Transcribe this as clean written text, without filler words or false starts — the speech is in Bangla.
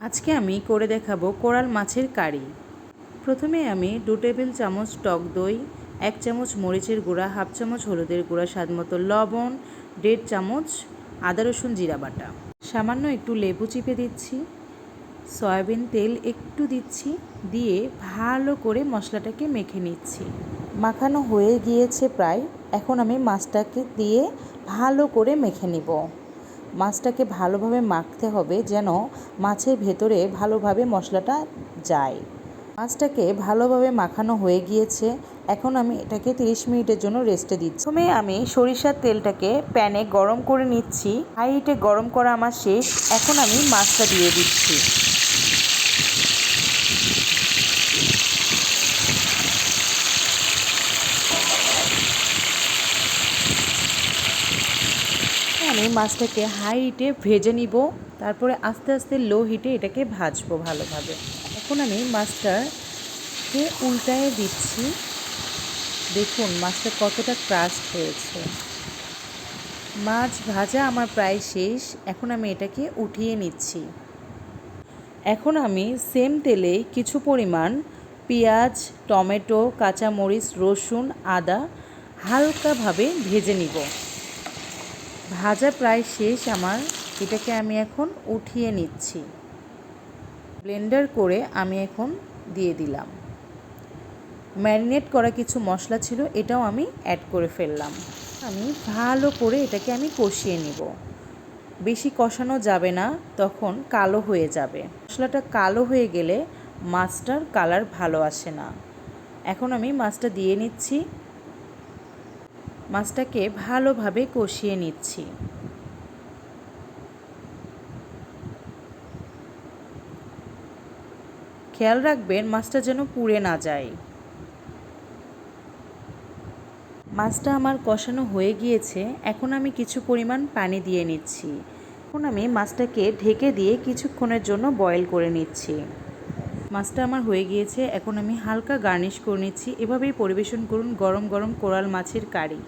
আজকে আমি করে দেখাবো কোরাল মাছের কারি। প্রথমে আমি 2 টেবিল চামচ টক দই, 1 চামচ মরিচের গুঁড়া, হাফ চামচ হলুদের গুঁড়া, স্বাদমতো লবণ, 1.5 চামচ আদা রসুন জিরা বাটা, সামান্য একটু লেবু চিপে দিচ্ছি, সয়াবিন তেল একটু দিচ্ছি, দিয়ে ভালো করে মশলাটাকে মেখে নিচ্ছি। মাখানো হয়ে গিয়েছে প্রায়। এখন আমি মাছটাকে দিয়ে ভালো করে মেখে নিব। মাছটাকে ভালোভাবে মাখতে হবে যেন মাছের ভেতরে ভালোভাবে মশলাটা যায়। মাছটাকে ভালোভাবে মাখানো হয়ে গিয়েছে। এখন আমি এটাকে 30 মিনিটের জন্য রেস্টে দিচ্ছি। প্রথমে আমি সরিষার তেলটাকে প্যানে গরম করে নিচ্ছি। হাই হিটে গরম করা আমার শেষ। এখন আমি মাছটা দিয়ে দিচ্ছি। আমি মাছটাকে হাই হিটে ভেজে নিব, তারপরে আস্তে আস্তে লো হিটে এটাকে ভাজবো ভালোভাবে। এখন আমি মাছটাকে উল্টায়ে দিচ্ছি। দেখুন মাছটা কতটা ক্রাস্ট হয়েছে। মাছ ভাজা আমার প্রায় শেষ। এখন আমি এটাকে উঠিয়ে নিচ্ছি। এখন আমি সেম তেলে কিছু পরিমাণ পেঁয়াজ, টমেটো, কাঁচামরিচ, রসুন, আদা হালকাভাবে ভেজে নিব। ভাজা প্রায় শেষ আমার। এটাকে আমি এখন উঠিয়ে নিচ্ছি। ব্লেন্ডার করে আমি এখন দিয়ে দিলাম। ম্যারিনেট করা কিছু মশলা ছিল, এটাও আমি অ্যাড করে ফেললাম। আমি ভালো করে এটাকে আমি কষিয়ে নিব। বেশি কষানো যাবে না, তখন কালো হয়ে যাবে। মশলাটা কালো হয়ে গেলে মাছটার কালার ভালো আসে না। এখন আমি মাছটা দিয়ে নিচ্ছি। মাছটাকে ভালোভাবে কষিয়ে নিচ্ছি। খেয়াল রাখবেন মাছটা যেন পুড়ে না যায়। মাছটা আমার কষানো হয়ে গিয়েছে। এখন আমি কিছু পরিমাণ পানি দিয়ে নিচ্ছি। এখন আমি মাছটাকে ঢেকে দিয়ে কিছুক্ষণের জন্য বয়েল করে নিচ্ছি। মাছটা আমার হয়ে গিয়েছে। এখন আমি হালকা গার্নিশ করে নিচ্ছি। এভাবেই পরিবেশন করুন গরম গরম কোরাল মাছের কারি।